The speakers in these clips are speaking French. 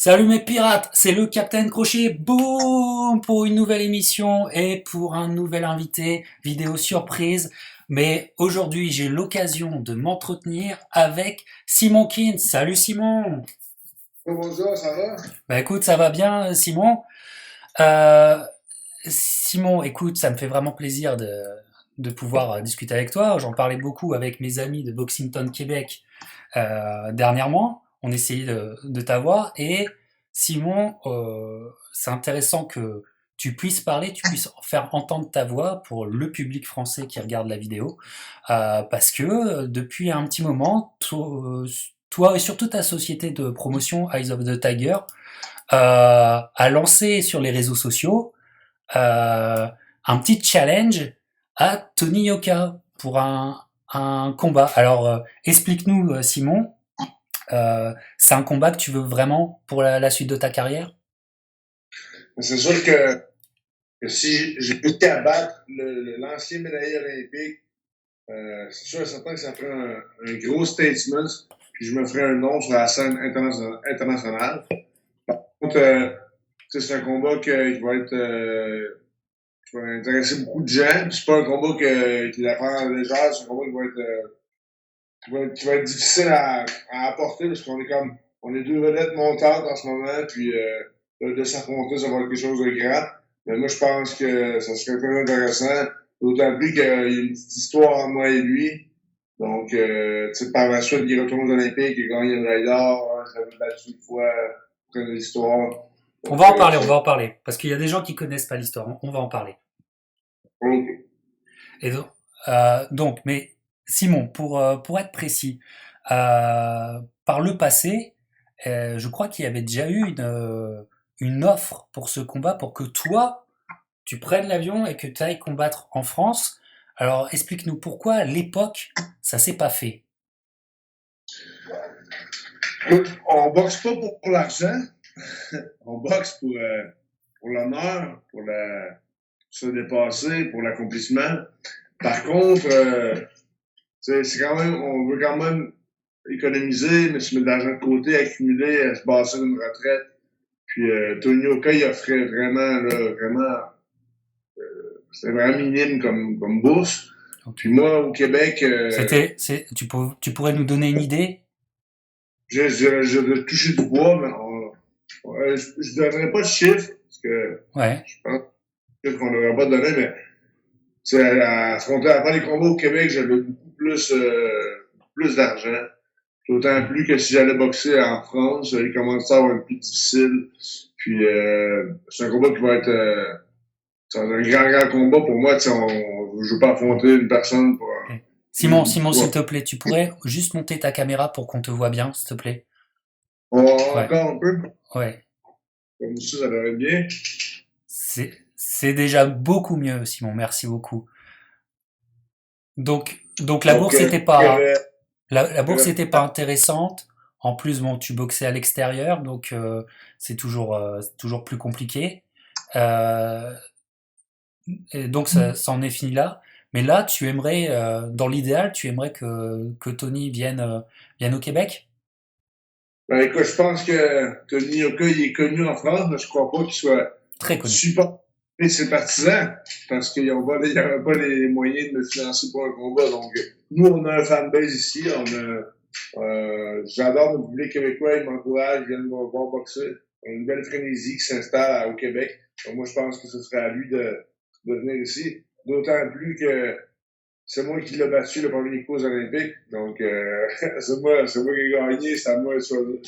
Salut mes pirates, c'est le Capitaine Crochet, boum, pour une nouvelle émission et pour un nouvel invité, vidéo surprise. Mais aujourd'hui, j'ai l'occasion de m'entretenir avec Simon Kin. Salut Simon. Oh, bonjour, ça va? Bah écoute, ça va bien Simon. Euh, Simon, écoute, ça me fait vraiment plaisir de pouvoir discuter avec toi. J'en parlais beaucoup avec mes amis de Boxington Québec dernièrement. On essayait de t'avoir et Simon, c'est intéressant que tu puisses parler, tu puisses faire entendre ta voix pour le public français qui regarde la vidéo, parce que depuis un petit moment, toi et surtout ta société de promotion Eyes of the Tiger a lancé sur les réseaux sociaux un petit challenge à Tony Yoka pour un combat. Alors, explique-nous, Simon, c'est un combat que tu veux vraiment pour la suite de ta carrière? C'est sûr que si j'ai pu abattre l'ancien médaillé olympique, c'est sûr et certain que ça ferait un gros statement, puis je me ferais un nom sur la scène internationale. Donc, c'est un combat qui va être qui va intéresser beaucoup de gens. Puis c'est pas un combat qui la prend à la légère, c'est un combat qui va être difficile à apporter parce qu'on est comme on est deux vedettes montantes en ce moment, puis de s'affronter, ça va être quelque chose de grand. Mais moi, je pense que ça serait très intéressant, d'autant plus qu'il y a une petite histoire entre moi et lui. Donc, tu sais, par la suite, il retourne aux Olympiques, il a gagné une médaille d'or, ça avait battu une fois, pour une histoire. On Donc, va en parler, on va en parler, parce qu'il y a des gens qui connaissent pas l'histoire. On va en parler. ok. Et donc, mais Simon, pour être précis, par le passé, je crois qu'il y avait déjà eu une offre pour ce combat pour que toi, tu prennes l'avion et que tu ailles combattre en France. Alors, explique-nous pourquoi à l'époque, ça s'est pas fait. On boxe pas pour l'argent, on boxe pour l'honneur, se dépasser, pour l'accomplissement. Par contre, c'est quand même, on veut quand même économiser, mais se mettre de l'argent de côté, accumuler, se passer d'une retraite. Puis Tony Oka, il offrait vraiment, là, vraiment, c'était vraiment minime comme bourse. Ok. Puis moi, au Québec, Tu pourrais nous donner une idée? je vais toucher du bois, mais je ne donnerai pas de chiffre, parce que Ouais. je pense qu'on ne devrait pas donner, mais à faire les combats au Québec, j'avais beaucoup plus d'argent. D'autant plus que si j'allais boxer en France, il commence à avoir un peu plus difficile. Puis c'est un combat qui va être c'est un grand combat pour moi. Je veux pas affronter une personne pour Ok. Simon, une Simon, s'il histoire. te plaît, tu pourrais juste monter ta caméra pour qu'on te voit bien, s'il te plaît? Ouais, Encore un peu, ouais. comme ça devrait être bien. C'est déjà beaucoup mieux, Simon. Merci beaucoup. Donc Donc, la bourse j'avais était pas intéressante. En plus, bon, tu boxais à l'extérieur, donc c'est toujours plus compliqué. Euh, et donc ça en est fini là. Mais là, dans l'idéal, tu aimerais que Tony vienne au Québec? ben, écoute, je pense que Tony Oka, il est connu en France, mais je crois pas qu'il soit Très connu. supporté de ses partisans, parce qu'ils n'auraient pas les moyens de me financer pour un combat. Donc, nous, on a un fanbase ici. J'adore le public québécois, ils m'encouragent, ils viennent me voir boxer. On a une belle frénésie qui s'installe au Québec. Donc, moi, je pense que ce serait à lui de venir ici. D'autant plus que c'est moi qui l'ai battu le premier coup aux Olympiques. Donc, c'est moi qui ai gagné, c'est à moi de choisir.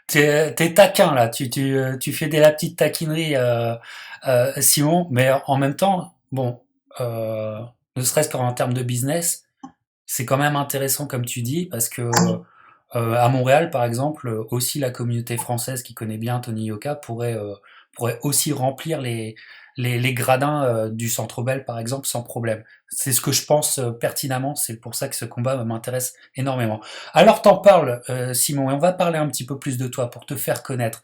T'es taquin là, tu fais la petite taquinerie, Simon, mais en même temps, bon, euh, ne serait-ce qu'en termes de business, c'est quand même intéressant comme tu dis, parce que à Montréal, par exemple, aussi la communauté française qui connaît bien Tony Yoka pourrait aussi remplir les gradins du Centre Bell, par exemple, sans problème. C'est ce que je pense pertinemment, c'est pour ça que ce combat m'intéresse énormément. Alors t'en parles, Simon, et on va parler un petit peu plus de toi pour te faire connaître.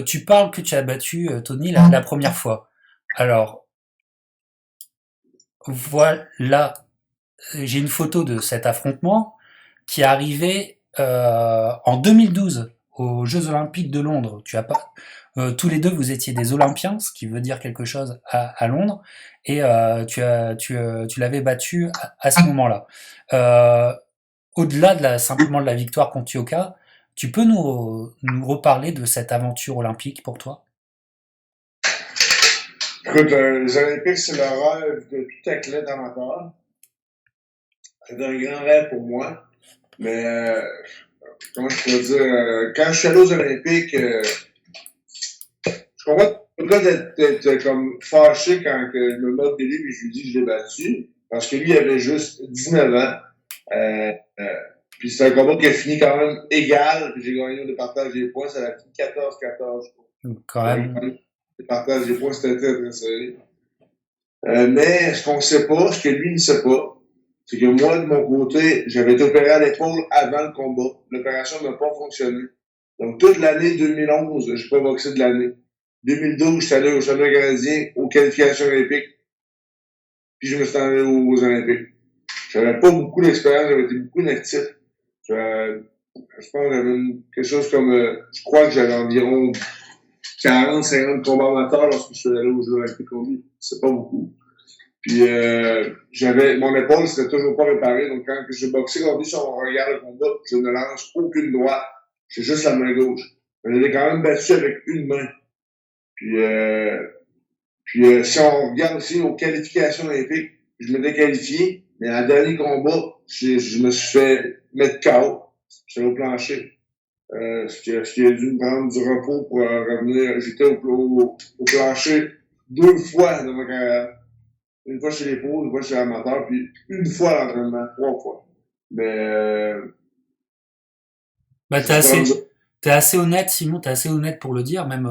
Tu parles que tu as battu Tony la première fois. Alors, voilà, j'ai une photo de cet affrontement qui est arrivé en 2012 aux Jeux Olympiques de Londres. Tu as pas, tous les deux, vous étiez des Olympiens, ce qui veut dire quelque chose à Londres, et tu l'avais battu à ce moment-là. Euh, Au-delà simplement de la victoire contre Yoka, tu peux nous reparler de cette aventure olympique pour toi? Écoute, les Olympiques, c'est le rêve de tout athlète amateur. C'est un grand rêve pour moi. Mais, comment je pourrais dire, quand je suis allé aux Olympiques, je comprends pas d'être comme fâché quand que je me moque de lui et je lui dis que je l'ai battu. Parce que lui, il avait juste 19 ans. Euh, euh, puis c'est un combat qui a fini quand même égal. Puis j'ai gagné au départage des points. Ça a fini 14-14. Quand J'ai même. gagné au départage des points. C'était très, très serré. Mais ce qu'on ne sait pas, ce que lui ne sait pas, c'est que moi, de mon côté, j'avais été opéré à l'épaule avant le combat. L'opération n'a pas fonctionné. Donc, toute l'année 2011, je n'ai pas boxé de l'année. 2012, je suis allé au championnat canadien aux qualifications olympiques, puis je me suis allé aux Olympiques. J'avais pas beaucoup d'expérience, j'avais été beaucoup inactif. Je pense que j'avais quelque chose comme, je crois que j'avais environ 40, 50 combats amateurs lorsque je suis allé aux Jeux olympiques. C'est pas beaucoup. Puis j'avais mon épaule c'était toujours pas réparée, donc quand je boxais contre lui, si on regarde le combat, je ne lance aucune droite. J'ai juste la main gauche. Je l'ai quand même battu avec une main. Puis, si on regarde aussi aux qualifications olympiques, je m'étais qualifié, mais en dernier combat, je me suis fait mettre KO. J'étais au plancher. Ce qui a dû me prendre du repos pour revenir. J'étais au plancher 2 fois dans ma carrière. Une fois chez les pros, une fois chez l'amateur, puis une fois à l'entraînement, 3 fois. Mais Bah, c'est pas comme ça. t'es assez honnête, Simon, t'es assez honnête pour le dire, même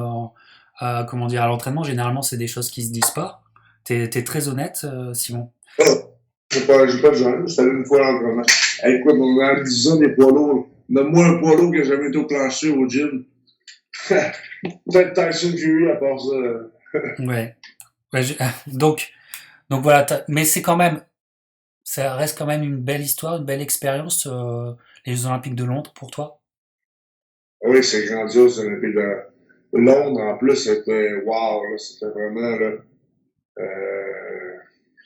comment dire, à l'entraînement, généralement, c'est des choses qui se disent pas. T'es très honnête, Simon. J'ai pas de gêne, j'étais allé une fois à l'entraînement. Hey, écoute, on a 10 ans des poids lourds. Donne-moi un poids lourd qui a jamais été au plancher au gym. Peut-être Tyson Fury à part ça. Ouais. Ouais, donc, donc voilà, mais c'est quand même, ça reste quand même une belle histoire, une belle expérience, les Jeux Olympiques de Londres pour toi. Oui, c'est grandiose, l'Olympique de Londres. En plus, c'était wow, là, c'était vraiment là,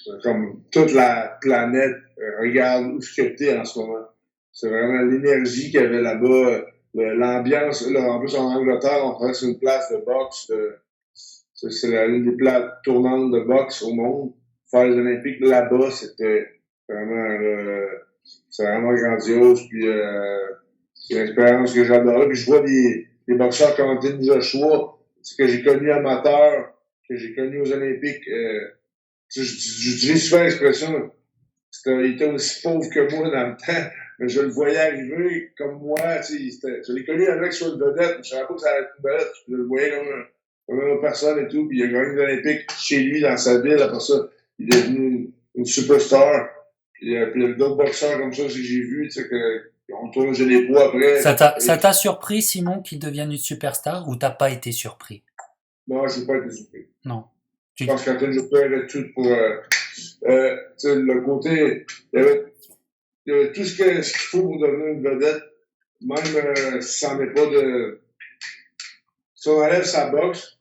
c'est comme toute la planète regarde où ce que t'es en ce moment. C'est vraiment l'énergie qu'il y avait là-bas, l'ambiance. Là, en plus, en Angleterre, on travaille sur une place de boxe. C'est une des places tournantes de boxe au monde. Faire les Olympiques là-bas, c'était vraiment, c'est vraiment grandiose. Puis, c'est une expérience que j'adorais. Puis, je vois des boxeurs comme Anthony Joshua, que j'ai connu amateur, que j'ai connu aux Olympiques. J'utilise souvent l'expression, il était aussi pauvre que moi dans le temps, mais je le voyais arriver comme moi. Je l'ai connu avec sur une vedette, mais je savais pas que ça allait être une vedette. Je le voyais comme une autre personne et tout, puis il a gagné les Olympiques chez lui, dans sa ville. Après ça, il est devenu une superstar. Puis il y a d'autres boxeurs comme ça que j'ai vu, qui ont tourné chez les poids après. Ça t'a surpris, Simon, qu'il devienne une superstar, ou t'as pas été surpris? Non, je n'ai pas été surpris. Non. Je pense qu'Anthony Joshua avait tout pour le côté. Il y avait tout ce qu'il faut pour devenir une vedette. Même si ça n'est pas de. Si on enlève sa boxe,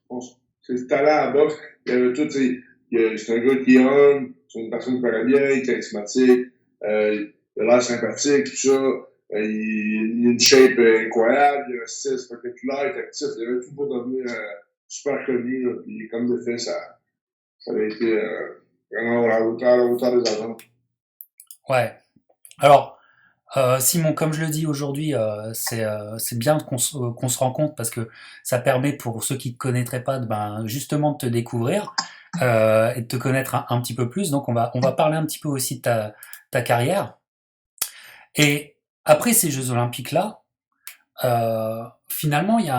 ses talents à boxe, il y avait tout. C'est un gars qui est humble, c'est une personne qui paraît bien, charismatique, il a l'air sympathique, tout ça. Il a une shape incroyable, il a un style spectaculaire, il est actif, il avait tout pour devenir super connu. Là, puis comme de fait, ça avait été vraiment à la hauteur des attentes. Ouais. Alors, Simon, comme je le dis aujourd'hui, c'est bien qu'on se rend compte parce que ça permet pour ceux qui ne te connaîtraient pas, ben, justement de te découvrir et de te connaître un petit peu plus. Donc on va parler un petit peu aussi de ta carrière. Et après ces Jeux Olympiques-là, finalement, il y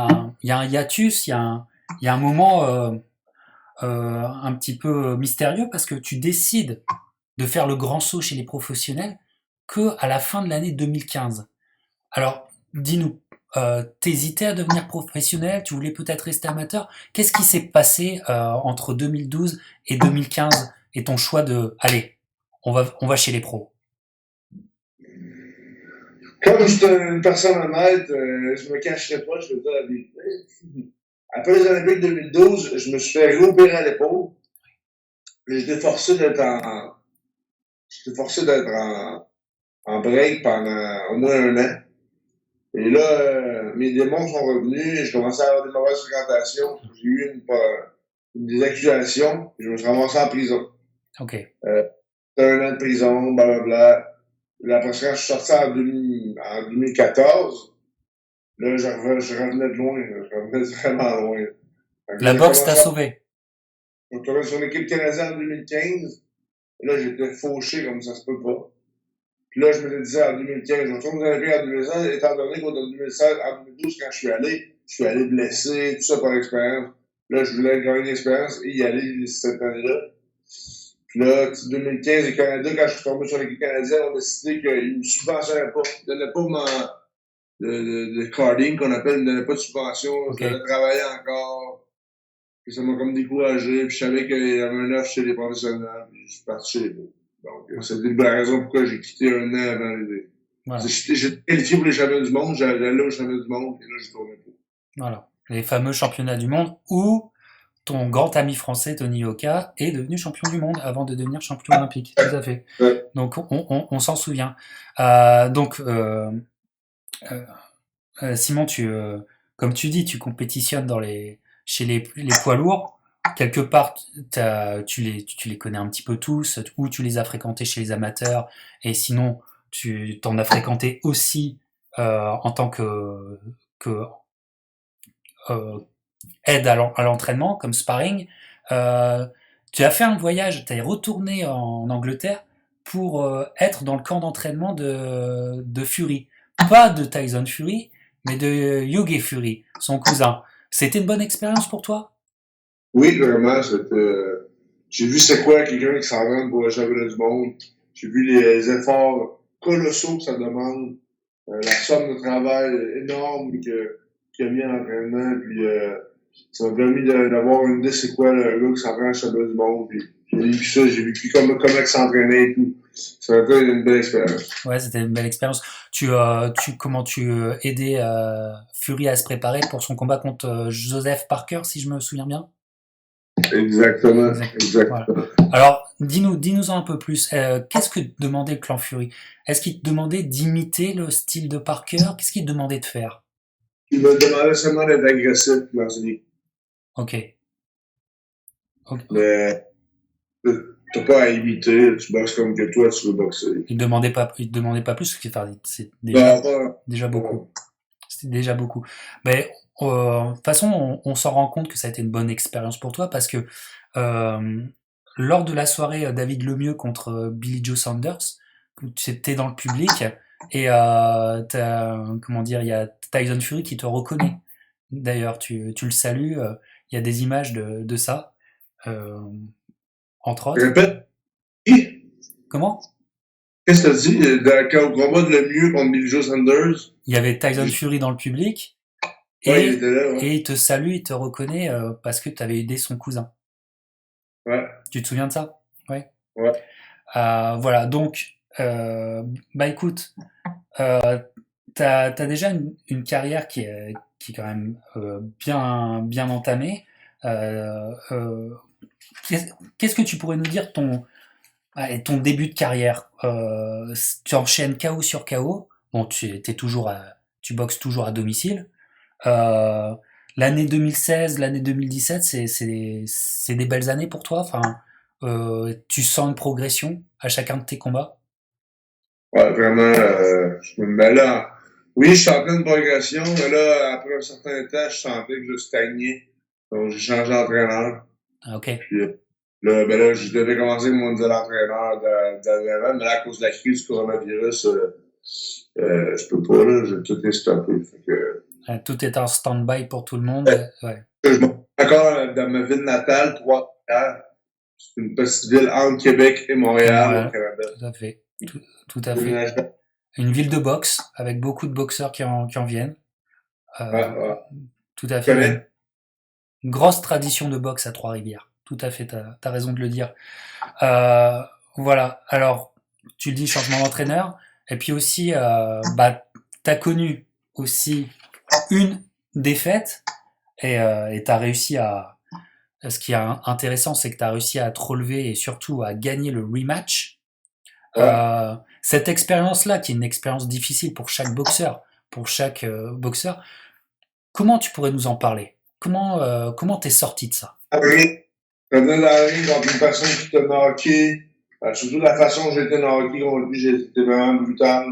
a un hiatus, il y a un moment un petit peu mystérieux parce que tu décides de faire le grand saut chez les professionnels que à la fin de l'année 2015. Alors, dis-nous, t'hésitais à devenir professionnel, tu voulais peut-être rester amateur. Qu'est-ce qui s'est passé entre 2012 et 2015 et ton choix de, allez, on va chez les pros. Comme je suis une personne honnête, je me cacherai pas, je vais dire la vérité. Après les Olympiques 2012, je me suis fait réopérer à l'épaule. Puis j'étais forcé d'être en break pendant au moins un an. Et là, mes démons sont revenus, je commençais à avoir des mauvaises fréquentations. J'ai eu des accusations, et je me suis ramassé en prison. Ok. Un an de prison, blablabla. Là, après ça, quand je suis sorti en 2014, là, je revenais de loin, je revenais vraiment loin. La boxe t'a sauvé. Je suis retourné sur l'équipe canadienne en 2015, et là, j'étais fauché comme ça se peut pas. Puis là, je me disais en 2015, je retourne aux Olympiques en 2016, étant donné qu'en 2016, en 2012, quand je suis allé blessé, tout ça par expérience. Là, je voulais gagner l'expérience et y aller cette année-là. Puis là, 2015, le Canada, quand je suis tombé sur l'équipe canadienne, on a décidé qu'ils ne me subventionnaient pas. Ils ne donnaient pas le carding qu'on appelle, ils ne donnaient pas de subvention. Okay. Je devais travailler encore. Puis ça m'a comme découragé. Puis je savais qu'il y avait un offre chez les professionnels. Puis je suis parti chez les beaux. Donc, c'était la raison pourquoi j'ai quitté un an avant l'idée. Voilà. J'étais qualifié pour les championnats du monde, j'allais là aux championnats du monde, et là, j'ai tourné pour. Voilà. Les fameux championnats du monde où ton grand ami français, Tony Yoka, est devenu champion du monde avant de devenir champion olympique. Tout à fait. Ouais. Donc, on s'en souvient. Simon, comme tu dis, tu compétitionnes chez les poids lourds. Quelque part, tu les connais un petit peu tous, ou tu les as fréquentés chez les amateurs, et sinon, tu t'en as fréquenté aussi en tant que aide à l'entraînement, comme sparring. Tu as fait un voyage, tu es retourné en Angleterre pour être dans le camp d'entraînement de Fury. Pas de Tyson Fury, mais de Yogi Fury, son cousin. C'était une bonne expérience pour toi? Oui, vraiment. J'ai vu c'est quoi quelqu'un qui s'entraîne pour le championnat du monde. J'ai vu les efforts colossaux que ça demande. La somme de travail énorme qu'il a mis en entraînement. Puis ça m'a permis d'avoir une idée c'est quoi le gars qui s'entraîne au championnat du monde. Puis j'ai vécu ça, j'ai vécu comment il s'entraînait et tout. Ça a été une belle expérience. Ouais, c'était une belle expérience. Comment tu aidais Fury à se préparer pour son combat contre Joseph Parker, si je me souviens bien? Exactement. Voilà. Alors, dis-nous un peu plus. Qu'est-ce que demandait le clan Fury? Est-ce qu'il te demandait d'imiter le style de Parker? Qu'est-ce qu'il te demandait de faire? Il me demandait seulement d'être agressif dans une équipe. Ok. Mais t'as pas à imiter, tu boxes comme que toi tu veux boxer. Il te demandait pas plus, c'est déjà beaucoup. C'était déjà beaucoup. Mais de toute façon, on s'en rend compte que ça a été une bonne expérience pour toi parce que lors de la soirée David Lemieux contre Billy Joe Saunders, tu étais dans le public et il y a Tyson Fury qui te reconnaît. D'ailleurs, tu le salues. Il y a des images de ça, entre autres. Répète. Comment? Qu'est-ce que t'as dit? Au combat de Lemieux contre Billy Joe Saunders? Il y avait Tyson Fury dans le public. Ouais, il était là, ouais. Et il te salue, il te reconnaît parce que tu avais aidé son cousin. Ouais. Tu te souviens de ça? Ouais. Ouais. Voilà, donc, écoute, t'as déjà une carrière qui est quand même bien entamée. Qu'est-ce que tu pourrais nous dire ton début de carrière? Tu enchaînes KO sur KO. Bon, tu boxes toujours à domicile. L'année 2016, l'année 2017, c'est des belles années pour toi. Enfin, tu sens une progression à chacun de tes combats? Ouais, vraiment. Oui, je suis en pleine progression, mais là, après un certain temps, je sentais que je stagnais. Donc, j'ai changé d'entraîneur. Ah, ok. Puis là, je devais commencer mon nouvel entraîneur d'avant, mais là, à cause de la crise du coronavirus, je peux pas, là, j'ai tout est stoppé. Tout est en stand-by pour tout le monde. Ouais. Je suis encore dans ma ville natale, Trois-Rivières. C'est une petite ville entre Québec et Montréal, au Canada. Tout à fait. Tout à fait. Une ville de boxe, avec beaucoup de boxeurs qui en viennent. Ouais. Tout à fait. Une grosse tradition de boxe à Trois-Rivières. Tout à fait, t'as raison de le dire. Voilà, alors, tu le dis, changement d'entraîneur. Et puis aussi, t'as connu aussi une défaite et t'as réussi à. Ce qui est intéressant, c'est que t'as réussi à te relever et surtout à gagner le rematch. Ouais. Cette expérience-là, qui est une expérience difficile pour chaque boxeur, comment tu pourrais nous en parler? Comment t'es sorti de ça? Après, revenir dans la ring contre une personne qui t'a knocké, surtout la façon dont j'ai été knocké contre lui, c'était vraiment brutal.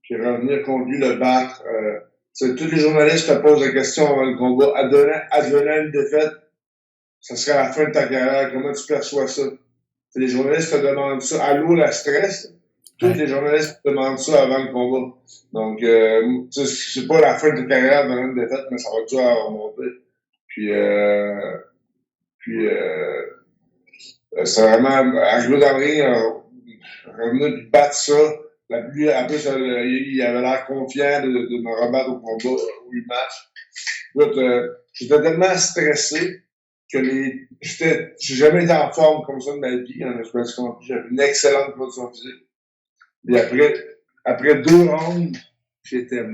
Puis revenir contre lui, le battre. Tous les journalistes te posent la question avant le combat. Advenant une défaite, ça serait la fin de ta carrière. Comment tu perçois ça? Les journalistes te demandent ça. Allô, la stress? Tous Ouais, les journalistes te demandent ça avant le combat. Donc, c'est pas la fin de ta carrière dans une défaite, mais ça va dur à remonter. Puis, c'est vraiment arrivé dans le ring, revenir puis battre ça. Lui, en plus, il avait l'air confiant de me rebattre au combat, au rematch. Écoute, j'étais tellement stressé que j'ai jamais été en forme comme ça de ma vie. Hein, j'avais une excellente condition physique. Et après 2 rounds, j'étais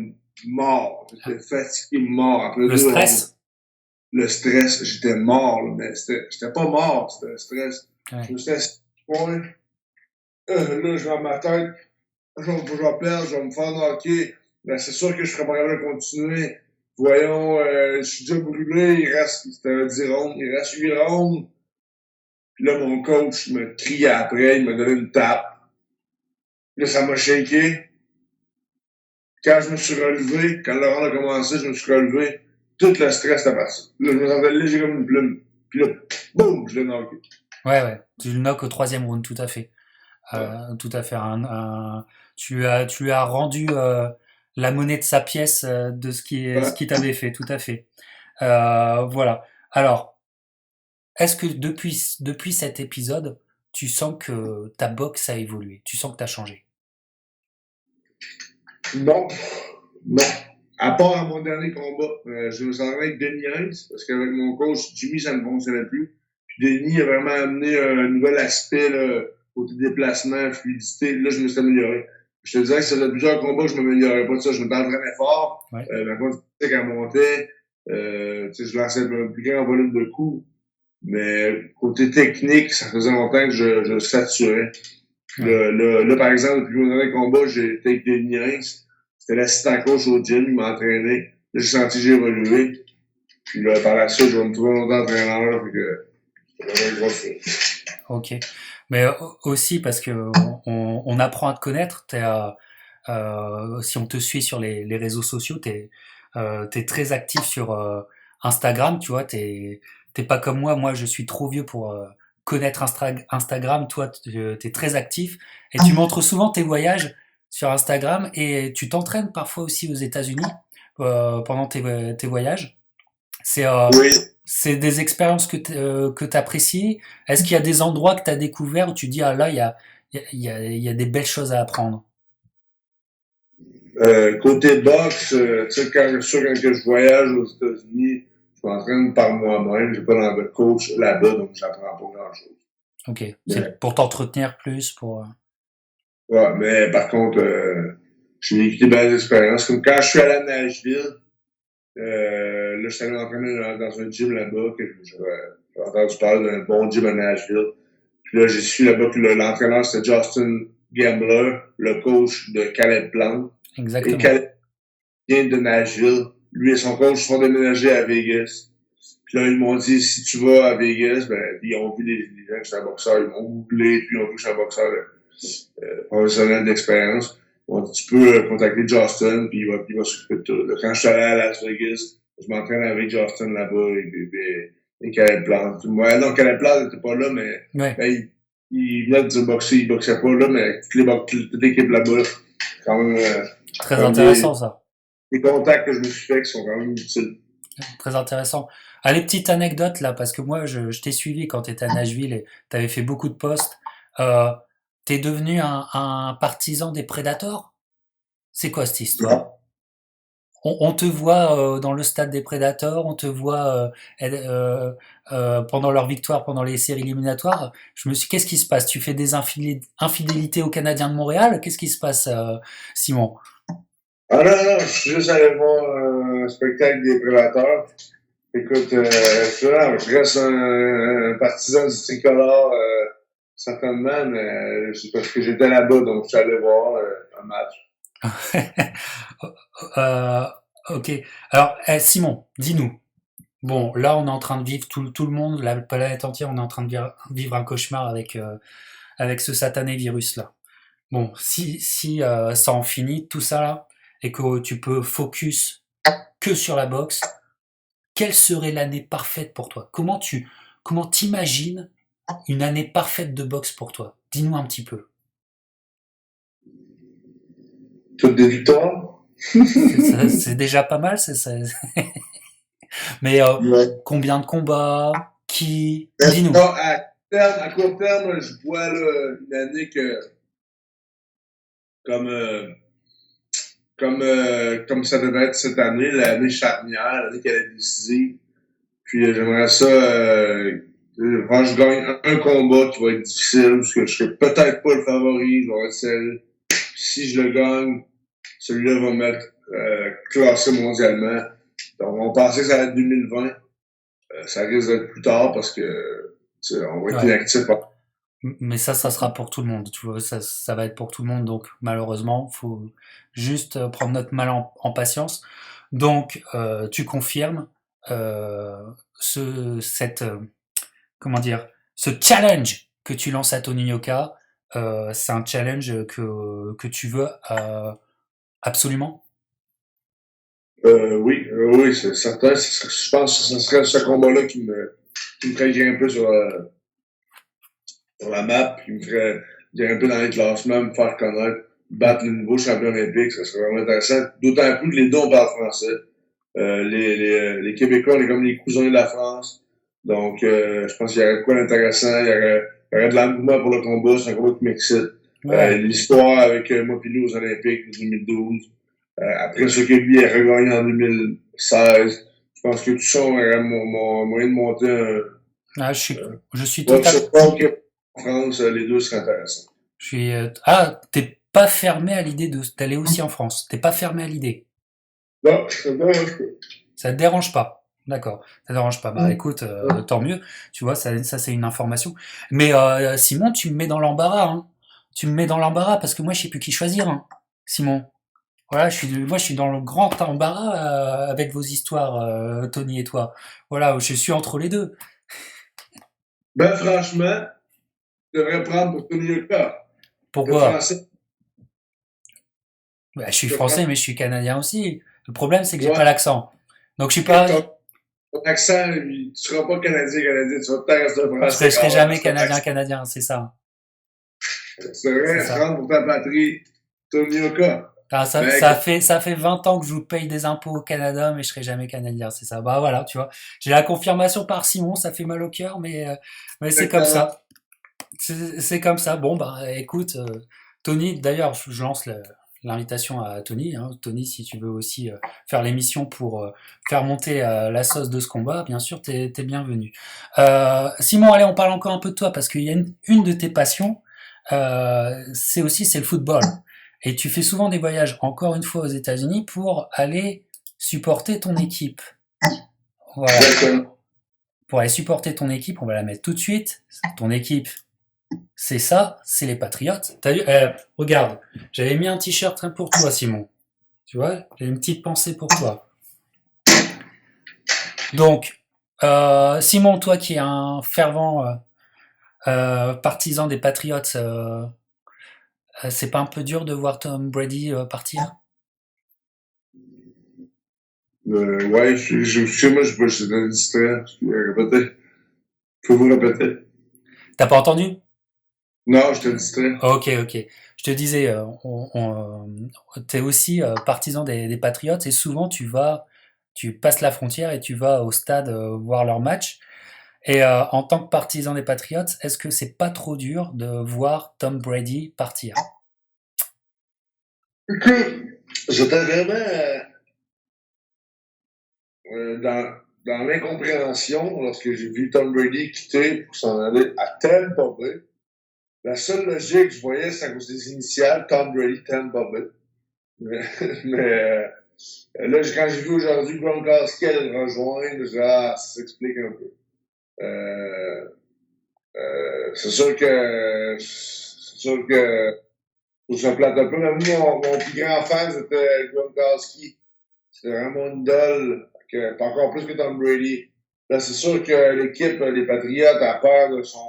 mort. J'étais fatigué, mort. Après le 2 rounds, stress. le stress, j'étais mort, là, mais j'étais pas mort, c'était le stress. Je Ouais, me suis assis au point, là, je vais à ma tête, je vais perdre, je vais me faire knocker. Ben, c'est sûr que je serais pas capable de continuer. Voyons, je suis déjà brûlé, c'était 10 rounds, il reste 8 rounds. Puis là, mon coach me criait après, il m'a donné une tape. Là, ça m'a shaké. Quand je me suis relevé, quand le round a commencé, je me suis relevé. Tout le stress est parti. Là, je me sentais léger comme une plume. Puis là, boum, je l'ai knocké. ouais. Tu le knock au troisième round, tout à fait. Ouais. Tout à fait. Tu lui as rendu la monnaie de sa pièce de ce Ouais. qui t'avait fait, tout à fait. Voilà. Alors, est-ce que depuis cet épisode, tu sens que ta boxe a évolué? Tu sens que tu as changé? Non, non. À part à mon dernier combat, je me sentais avec Denis Heinz, parce qu'avec mon coach Jimmy, ça ne fonctionnait plus. Puis Denis a vraiment amené un nouvel aspect, là, côté déplacement, fluidité. Là, je me suis amélioré. Je te disais que ça faisait plusieurs combats, je m'améliorais pas de ça. Je me t'entraînais fort. Ouais. Ma condition physique montait. Je lançais un plus grand volume de coups. Mais côté technique, ça faisait longtemps que je saturais. Ouais. Là, par exemple, depuis mon dernier combat, j'ai été avec Denis Heinz. C'était l'assistant coach au gym, il m'a entraîné. Là, j'ai senti que j'ai évolué. Puis là, par la suite, je vais me trouver un autre entraîneur. Fait que c'est vraiment une grosse chose. Ok. Mais aussi parce que on apprend à te connaître. Si on te suit sur les réseaux sociaux, t'es très actif sur Instagram. Tu vois, t'es pas comme moi. Moi, je suis trop vieux pour connaître Instagram. Toi, t'es très actif et tu montres souvent tes voyages sur Instagram et tu t'entraînes parfois aussi aux États-Unis pendant tes voyages. C'est euh, Oui. c'est des expériences que tu apprécies. Est-ce qu'il y a des endroits que tu as découverts où tu dis, ah là, il y a des belles choses à apprendre? Côté boxe, tu sais, quand je voyage aux États-Unis, je m'entraîne par moi-même. J'ai pas de coach là-bas, donc j'apprends pas grand-chose. Ok, Mais, c'est pour t'entretenir plus, pour... ouais, mais par contre, j'ai vécu des belles expériences. Comme quand je suis allé à Nashville, là, je suis allé m'entraîner dans un gym là-bas, que j'ai entendu parler d'un bon gym à Nashville. Puis là, j'ai su là-bas que l'entraîneur, c'était Justin Gambler, le coach de Caleb Plant. Et Exactement. Caleb vient de Nashville. Lui et son coach sont déménagés à Vegas. Puis là, ils m'ont dit, si tu vas à Vegas, ben, ils ont vu les gens que j'étais un boxeur, ils m'ont googlé, puis ils ont vu que j'étais un boxeur professionnel d'expérience. Ils m'ont dit, tu peux contacter Justin, puis il va s'occuper de tout. Là, quand je suis allé à Las Vegas, je m'entraîne avec Justin là-bas et Caleb Plant. Moi, non, Caleb Plant n'était pas là, mais Ouais, ben, il venait de boxer, il boxait pas là, mais toute l'équipe là-bas, très quand même intéressant ça. des contacts que je me suis fait qui sont quand même utiles. Très intéressant. Allez, petite anecdote là, parce que moi, je t'ai suivi quand tu étais à Nashville et tu avais fait beaucoup de posts. Euh, T'es devenu un partisan des Predators? C'est quoi cette Non. histoire? On te voit dans le stade des Predators, on te voit pendant leur victoire, pendant les séries éliminatoires. Qu'est-ce qui se passe? Tu fais des infidélités aux Canadiens de Montréal? Qu'est-ce qui se passe, Simon? Ah non, non, je suis juste allé voir un spectacle des Prédateurs. Écoute, je reste un partisan du tricolore, certainement, mais c'est parce que j'étais là-bas, donc je suis allé voir un match. Euh, ok. Alors, Simon, dis-nous. Bon, là, on est en train de vivre tout le monde, la planète entière, on est en train de vivre un cauchemar avec ce satané virus-là. Bon, si ça en finit, tout ça là, et que tu peux focus que sur la boxe, quelle serait l'année parfaite pour toi? Comment t'imagines une année parfaite de boxe pour toi? Dis-nous un petit peu. Toutes des victoires? C'est déjà pas mal, mais Ouais. combien de combats? Qui? Dis-nous. Non, à court terme, je vois là, une année que, comme, comme ça devait être cette année, l'année charnière, l'année qu'elle est décisive. Puis j'aimerais ça, quand je gagne un combat qui va être difficile, parce que je serai peut-être pas le favori, je vais être celle. Si je le gagne, celui-là va me mettre classé mondialement. Donc on pensait que ça allait être 2020. Ça risque d'être plus tard parce que on va être Ouais. inactif. Mais ça sera pour tout le monde. Tu vois, ça va être pour tout le monde. Donc, malheureusement, faut juste prendre notre mal en patience. Donc, tu confirmes euh, cette, comment dire, ce challenge que tu lances à Tony Yoka. C'est un challenge que tu veux absolument. Oui, oui, c'est certain. Je pense que ce serait ce combat-là qui me ferait grimper sur la map, qui me ferait grimper dans les classements, me faire connaître, Mm. battre le nouveau champion olympique, ça serait vraiment intéressant. D'autant plus que les deux, on parle français. Les Québécois, on est comme les cousins de la France. Donc, je pense qu'il y aurait de quoi d'intéressant. Il y aurait de l'engouement pour le combat. C'est un combat qui m'excite. Ouais. L'histoire avec moi et nous aux Olympiques de 2012. Après ce que lui a regagné en 2016. Je pense que tout ça aurait mon moyen de monter Ah, un je suis box total, en France. Les deux seraient intéressants. ah, t'es pas fermé à l'idée d'aller aussi en France. T'es pas fermé à l'idée. Non, c'est bien. Ça te dérange pas. D'accord, ça te dérange pas. Bah écoute, tant mieux. Tu vois, ça c'est une information. Mais Simon, tu me mets dans l'embarras. Hein. Tu me mets dans l'embarras parce que moi, je sais plus qui choisir. Hein. Simon. Voilà, moi, je suis dans le grand embarras avec vos histoires, Tony et toi. Voilà, je suis entre les deux. Ben, franchement, je devrais prendre pour Tony Yoka. Le Pourquoi? français, Bah, je suis le français, français. mais je suis canadien aussi. Le problème, c'est que j'ai Ouais, pas l'accent. Donc, je suis pas. ton accent, lui, tu seras pas canadien, tu vas peut-être rester français Je serai quand même. jamais C'est ton accent. canadien, c'est ça. C'est C'est vrai, ça. prendre pour ta patrie, Tony Yoka. Ah, Ben, écoute, ça fait 20 ans que je vous paye des impôts au Canada, mais je serai jamais canadien, c'est ça. Bah voilà, tu vois. J'ai la confirmation par Simon, ça fait mal au cœur, mais c'est comme exactement. ça. C'est comme ça. Bon, bah écoute, Tony, d'ailleurs, je lance l'invitation à Tony. Hein. Tony, si tu veux aussi faire l'émission pour faire monter la sauce de ce combat, bien sûr, t'es bienvenu. Simon, allez, on parle encore un peu de toi, parce qu'il y a une de tes passions, c'est le football. Et tu fais souvent des voyages, encore une fois, aux États-Unis pour aller supporter ton équipe. Voilà. Exactement. Pour aller supporter ton équipe, on va la mettre tout de suite. Ton équipe, c'est ça, c'est les Patriotes. T'as vu, regarde, j'avais mis un t-shirt rien pour toi, Simon. Tu vois, j'ai une petite pensée pour toi. Donc, Simon, toi qui es un fervent partisan des Patriots, c'est pas un peu dur de voir Tom Brady partir? Ouais, moi, je suis distrait. Répétez. Faut vous répéter. T'as pas entendu? Non, je te distrait. Ok, ok. Je te disais, t'es aussi partisan des Patriots et souvent tu passes la frontière et tu vas au stade voir leur match. Et en tant que partisan des Patriots, est-ce que c'est pas trop dur de voir Tom Brady partir? Écoute, j'étais vraiment dans l'incompréhension lorsque j'ai vu Tom Brady quitter pour s'en aller à Tampa Bay. La seule logique que je voyais, c'est à cause des initiales Tom Brady, Tampa Bay. Mais là, quand j'ai vu aujourd'hui Gronkowski aller le rejoindre, ça s'explique un peu. C'est sûr que faut se plate un peu. Mais moi, mon plus grand fan, c'était Gronkowski. C'était vraiment une idole, encore plus que Tom Brady. Là, c'est sûr que l'équipe, les Patriots, a peur de son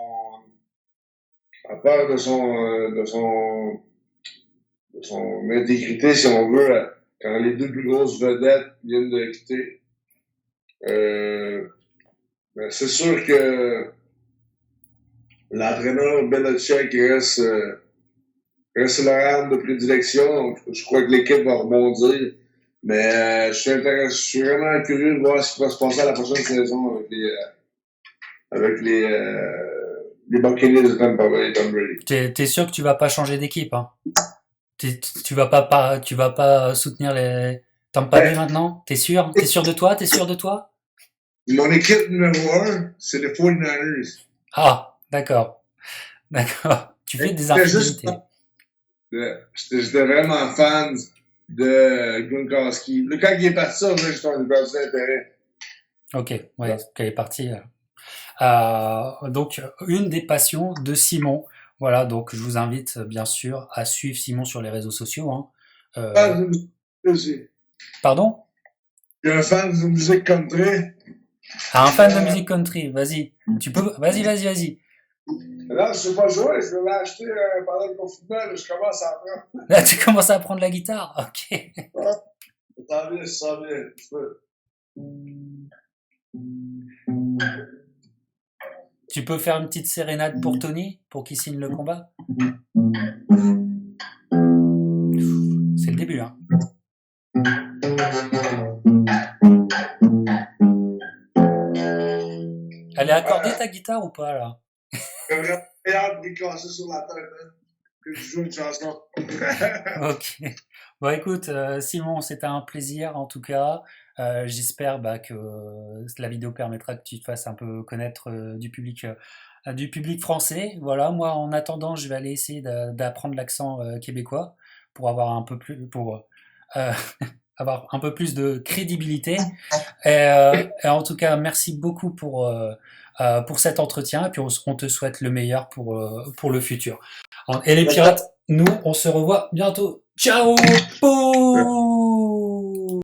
intégrité, si on veut, quand les deux plus grosses vedettes viennent de quitter. C'est sûr que l'entraîneur Belichick reste leur arme de prédilection. Je crois que l'équipe va rebondir. Mais je suis vraiment curieux de voir ce qui va se passer à la prochaine saison avec les Buccaneers de Tampa Bay et Tom Brady. T'es sûr que tu vas pas changer d'équipe, hein? Tu vas pas soutenir les Tampa Bay maintenant? T'es sûr? T'es sûr de toi? T'es sûr de toi? Mon équipe numéro 1, c'est les 49ers. Ah, d'accord. D'accord. Tu fais des infidélités. J'étais vraiment fan de Gronkowski. Quand il est parti, ça, j'étais un perdu d'intérêt. Ok, ouais, qu'elle est partie. Donc, une des passions de Simon. Voilà, donc je vous invite bien sûr à suivre Simon sur les réseaux sociaux. Hein. Fan de musique aussi. Pardon? Je suis un fan de musique country. Ah, un fan de musique country, vas-y. Tu peux. Vas-y. Là, je sais pas jouer, je vais l'acheter pendant le confinement, je commence à apprendre. Là, tu commences à apprendre la guitare? Ok. Ça vient. Tu peux faire une petite sérénade pour Tony, pour qu'il signe le combat? C'est le début, hein. Elle est accordée ta guitare ou pas, là? J'aimerais bien me casser sur la tête, hein, que je joue une chanson. Ok. Bon, écoute, Simon, c'était un plaisir en tout cas. J'espère que la vidéo permettra que tu te fasses un peu connaître du public français. Voilà, moi, en attendant, je vais aller essayer d'apprendre l'accent québécois pour avoir un peu plus, pour avoir un peu plus de crédibilité. Et en tout cas, merci beaucoup pour cet entretien. Et puis, on te souhaite le meilleur pour le futur. Et les pirates, nous, on se revoit bientôt. Ciao! Pouh